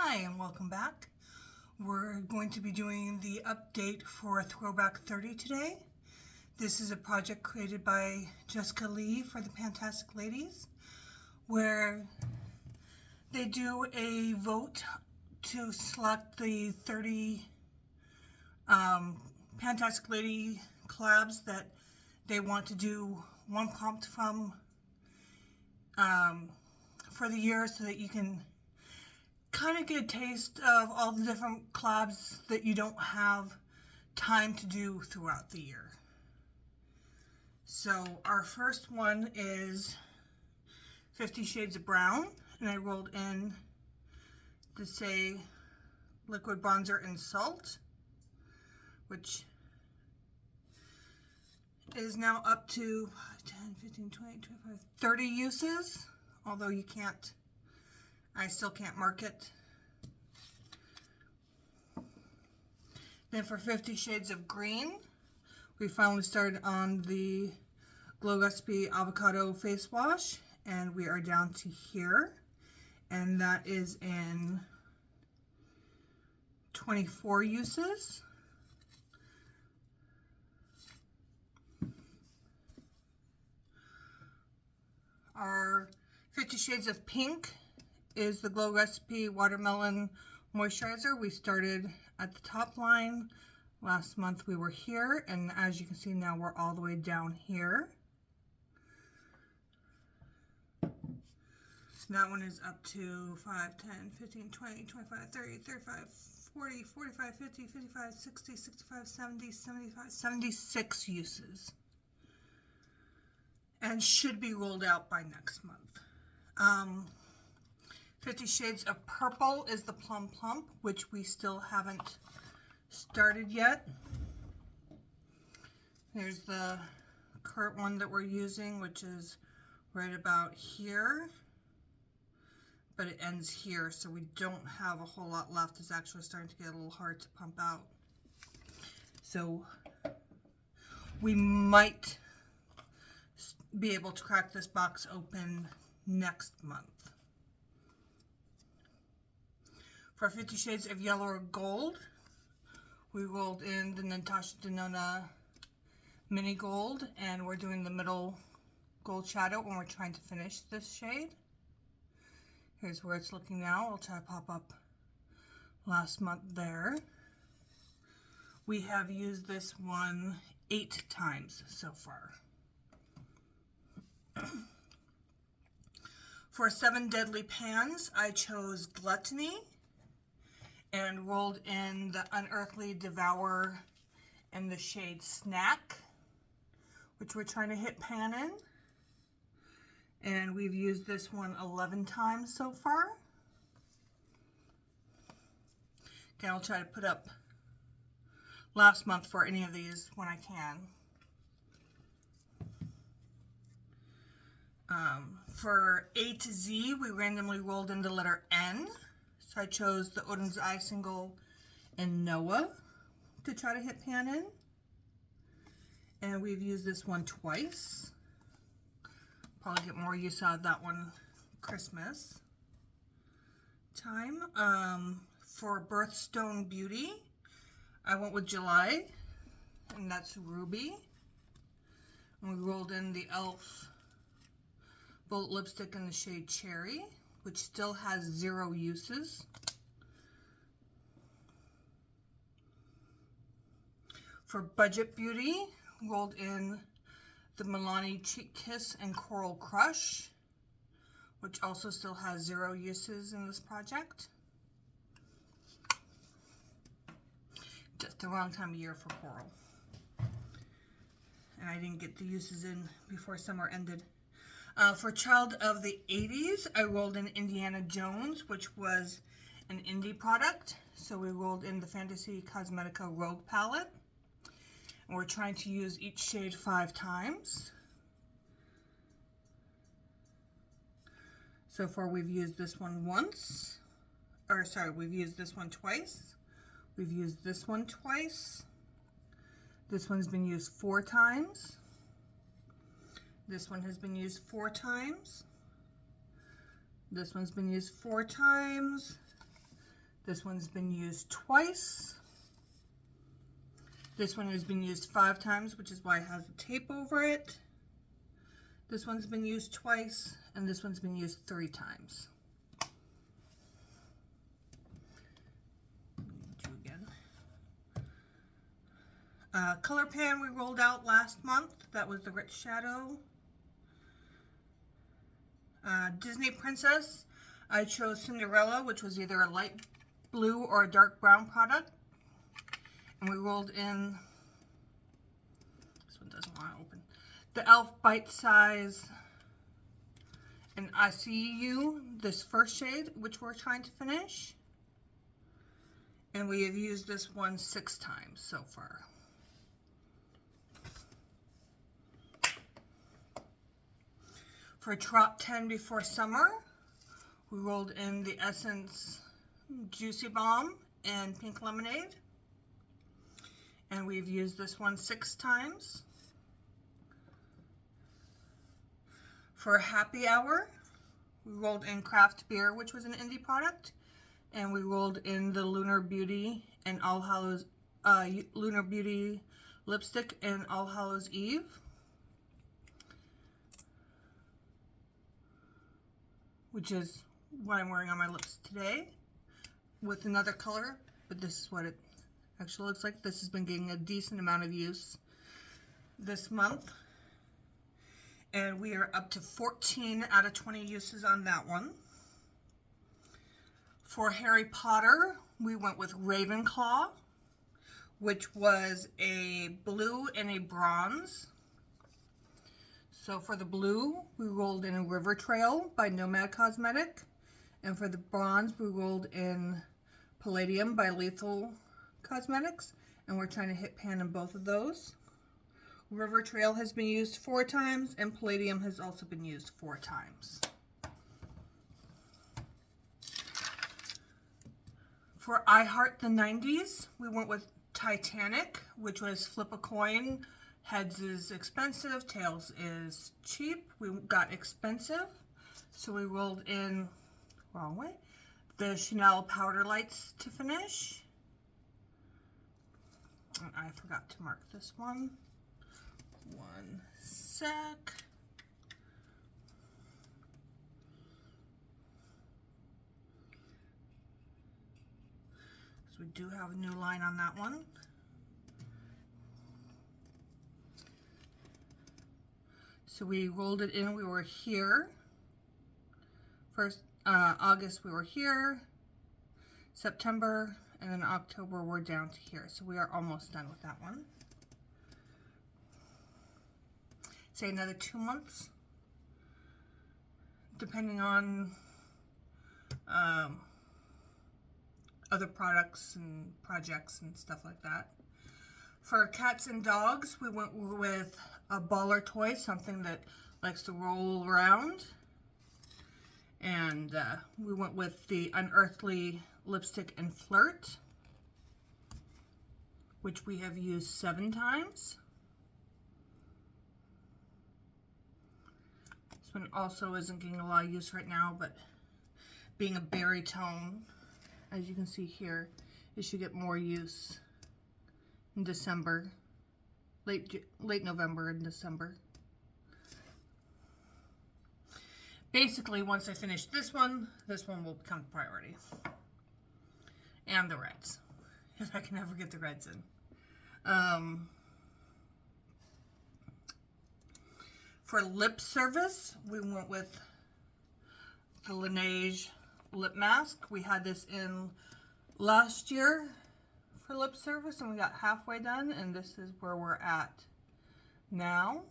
Hi and welcome back. We're going to be doing the update for Throwback 30 today. This is a project created by Jessica Lee for the Pantastic Ladies, where they do a vote to select the 30 Pantastic Lady collabs that they want to do one prompt from for the year, so that you can kind of get a taste of all the different collabs that you don't have time to do throughout the year. So our first one is 50 Shades of Brown, and I rolled in to say liquid bronzer and salt, which is now up to 10, 15, 20, 25, 30 uses, although you can't, I still can't mark it. Then for 50 Shades of Green, we finally started on the Glow Recipe Avocado Face Wash, and we are down to here, and that is in 24 uses. Our 50 Shades of Pink is the Glow Recipe Watermelon Moisturizer. We started at the top line. Last month we were here, and as you can see now we're all the way down here. That one is up to 5, 10, 15, 20, 25, 30, 35, 40, 45, 50, 55, 60, 65, 70, 75, 76 uses. And should be rolled out by next month. 50 Shades of Purple is the Plum Plump, which we still haven't started yet. Here's the current one that we're using, which is right about here, but it ends here, so we don't have a whole lot left. It's actually starting to get a little hard to pump out. So we might be able to crack this box open next month. For 50 Shades of Yellow or Gold, we rolled in the Natasha Denona Mini Gold, and we're doing the middle gold shadow, and we're trying to finish this shade. Here's where it's looking now. I'll try to pop up last month there. We have used this one 8 times so far. For 7 Deadly Pans, I chose Gluttony and rolled in the Unearthly Devour in the shade Snack, which we're trying to hit pan in. And we've used this one 11 times so far. Okay, I'll try to put up last month for any of these when I can. For A to Z, we randomly rolled in the letter N. So I chose the Odin's Eye single and Noah to try to hit pan in. And we've used this one twice. Probably get more use out of that one Christmas time. For Birthstone Beauty, I went with July, and that's Ruby. And we rolled in the e.l.f. Bullet Lipstick in the shade Cherry, which still has 0 uses. For Budget Beauty, rolled in the Milani Cheek Kiss and Coral Crush, which also still has 0 uses in this project. Just the wrong time of year for coral. And I didn't get the uses in before summer ended. For Child of the 80s, I rolled in Indiana Jones, which was an indie product. So we rolled in the Fantasy Cosmetica Rogue Palette. And we're trying to use each shade 5 times. So far we've used this one once. Or sorry, we've used this one twice. We've used this one twice. This one's been used 4 times. This one has been used 4 times. This one's been used 4 times. This one's been used twice. This one has been used 5 times, which is why it has a tape over it. This one's been used twice, and this one's been used 3 times. Do again. Color pan we rolled out last month. That was the Rich Shadow. Disney Princess. I chose Cinderella, which was either a light blue or a dark brown product. And we rolled in, this one doesn't want to open, the e.l.f. Bite Size and I See You, this first shade, which we're trying to finish. And we have used this one 6 times so far. For Drop 10 Before Summer, we rolled in the Essence Juicy Bomb and Pink Lemonade. And we've used this one 6 times. For Happy Hour, we rolled in Craft Beer, which was an indie product. And we rolled in the Lunar Beauty and All Hallows, Lunar Beauty lipstick and All Hallows Eve. Which is what I'm wearing on my lips today. With another color, but this is what it actually looks like. This has been getting a decent amount of use this month. And we are up to 14 out of 20 uses on that one. For Harry Potter, we went with Ravenclaw, which was a blue and a bronze. So for the blue, we rolled in a River Trail by Nomad Cosmetic. And for the bronze, we rolled in Palladium by Lethal Cosmetics, and we're trying to hit pan in both of those. River Trail has been used 4 times, and Palladium has also been used 4 times. For I Heart the 90s, we went with Titanic, which was flip a coin. Heads is expensive, tails is cheap. We got expensive, so we rolled in, wrong way, the Chanel Powder Lights to finish. And I forgot to mark this one. One sec. So we do have a new line on that one. So we rolled it in, we were here. First, August we were here. September, and then October we're down to here. So we are almost done with that one. Say another 2 months, depending on other products and projects and stuff like that. For cats and dogs, we went with a baller toy, something that likes to roll around. And we went with the Unearthly Lipstick and Flirt, which we have used 7 times. This one also isn't getting a lot of use right now, but being a berry tone, as you can see here, it should get more use in December, late November and December. Basically, once I finish this one will become priority. And the reds, if I can ever get the reds in. For lip service, we went with the Laneige lip mask. We had this in last year for lip service, and we got halfway done, and this is where we're at now.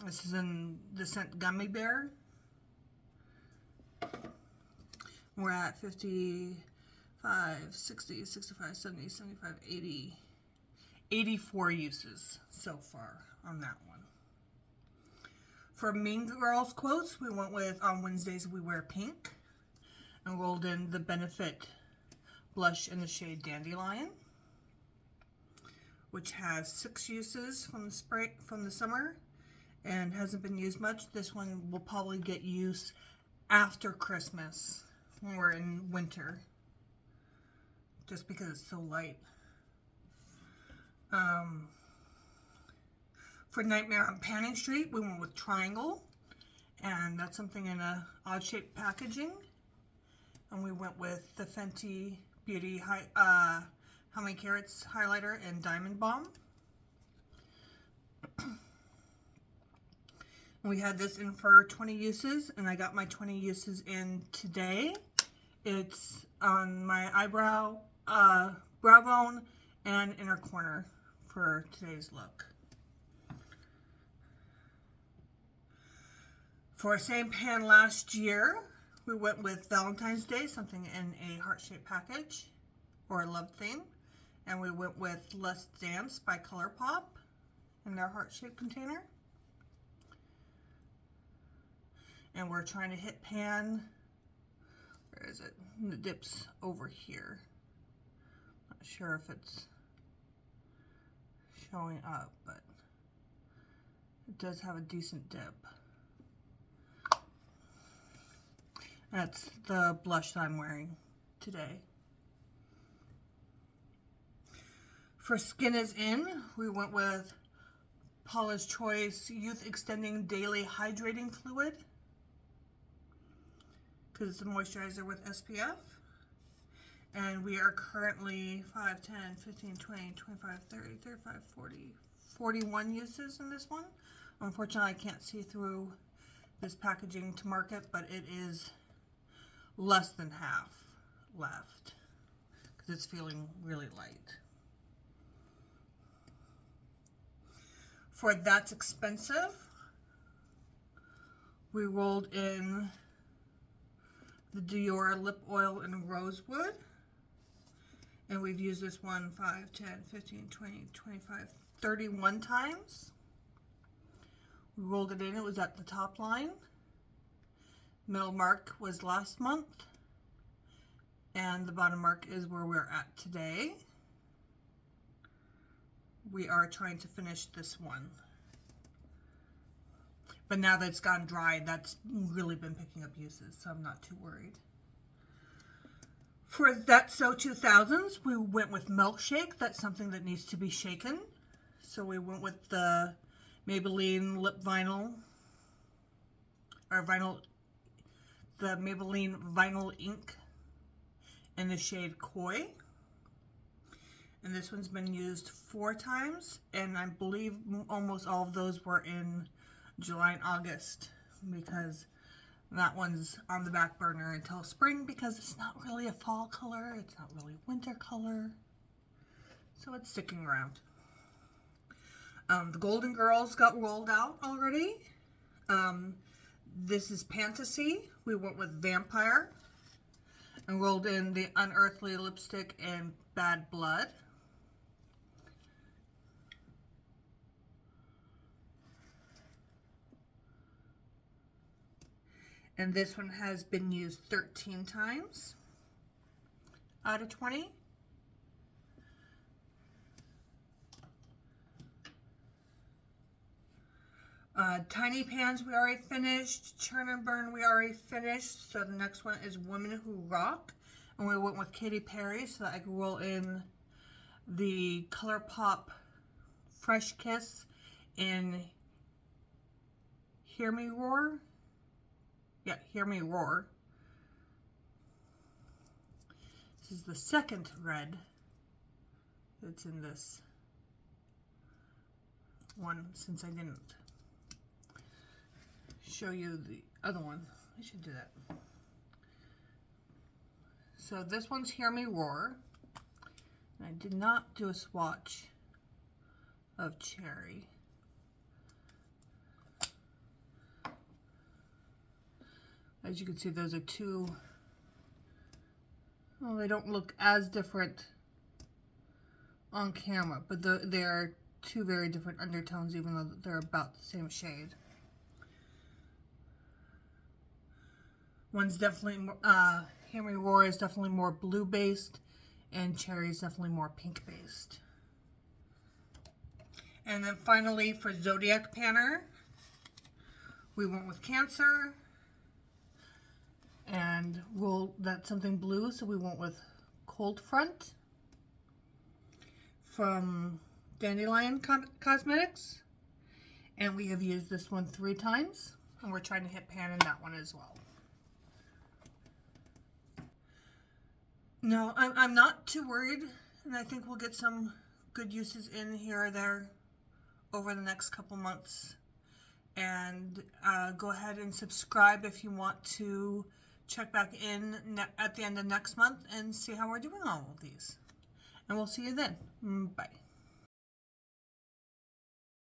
This is in the scent Gummy Bear. We're at 55, 60, 65, 70, 75, 80, 84 uses so far on that one. For Mean Girls quotes, we went with On Wednesdays We Wear Pink, and rolled in the Benefit blush in the shade Dandelion, which has 6 uses from the summer, and hasn't been used much. This one will probably get use after Christmas when we're in winter, just because it's so light. For Nightmare on Panning Street, we went with Triangle, and that's something in a odd-shaped packaging. And we went with the Fenty Beauty How Many Carats highlighter and Diamond Bomb. We had this in for 20 uses, and I got my 20 uses in today. It's on my eyebrow, brow bone, and inner corner for today's look. For same pan last year, we went with Valentine's Day, something in a heart-shaped package or a love theme. And we went with Let's Dance by ColourPop in their heart-shaped container. And we're trying to hit pan. Where is it? The dip's over here. Not sure if it's showing up, but it does have a decent dip. That's the blush that I'm wearing today. For Skin is In, we went with Paula's Choice Youth Extending Daily Hydrating Fluid, because it's a moisturizer with SPF. And we are currently 5, 10, 15, 20, 25, 30, 35, 40, 41 uses in this one. Unfortunately, I can't see through this packaging to market, but it is less than half left because it's feeling really light. For That's Expensive, we rolled in the Dior Lip Oil in Rosewood, and we've used this one 5, 10, 15, 20, 25, 31 times. We rolled it in, it was at the top line. Middle mark was last month, and the bottom mark is where we're at today. We are trying to finish this one. But now that it's gone dry, that's really been picking up uses, so I'm not too worried. For That's So 2000s, we went with Milkshake. That's something that needs to be shaken. So we went with the Maybelline Lip Vinyl, the Maybelline Vinyl Ink in the shade Koi. And this one's been used 4 times, and I believe almost all of those were in July and August, because that one's on the back burner until spring, because it's not really a fall color, it's not really a winter color, so it's sticking around. The Golden Girls got rolled out already. This is Fantasy. We went with Vampire and rolled in the Unearthly lipstick and Bad Blood. And this one has been used 13 times out of 20. Tiny Pans we already finished. Churn and Burn we already finished. So the next one is Women Who Rock. And we went with Katy Perry so that I can roll in the ColourPop Fresh Kiss in Hear Me Roar. Yeah, Hear Me Roar. This is the second red that's in this one, since I didn't show you the other one. I should do that. So this one's Hear Me Roar. And I did not do a swatch of Cherry. As you can see, those are two, well, they don't look as different on camera, but they're two very different undertones, even though they're about the same shade. One's definitely, Hear Me Roar is definitely more blue based, and Cherry is definitely more pink based. And then finally for Zodiac Panner, We went with Cancer. And that's something blue, so we went with Cold Front from Dandelion Cosmetics. And we have used this one 3 times. And we're trying to hit pan in that one as well. No, I'm not too worried. And I think we'll get some good uses in here or there over the next couple months. And go ahead and subscribe if you want to check back in at the end of next month and see how we're doing all of these. And we'll see you then. Bye.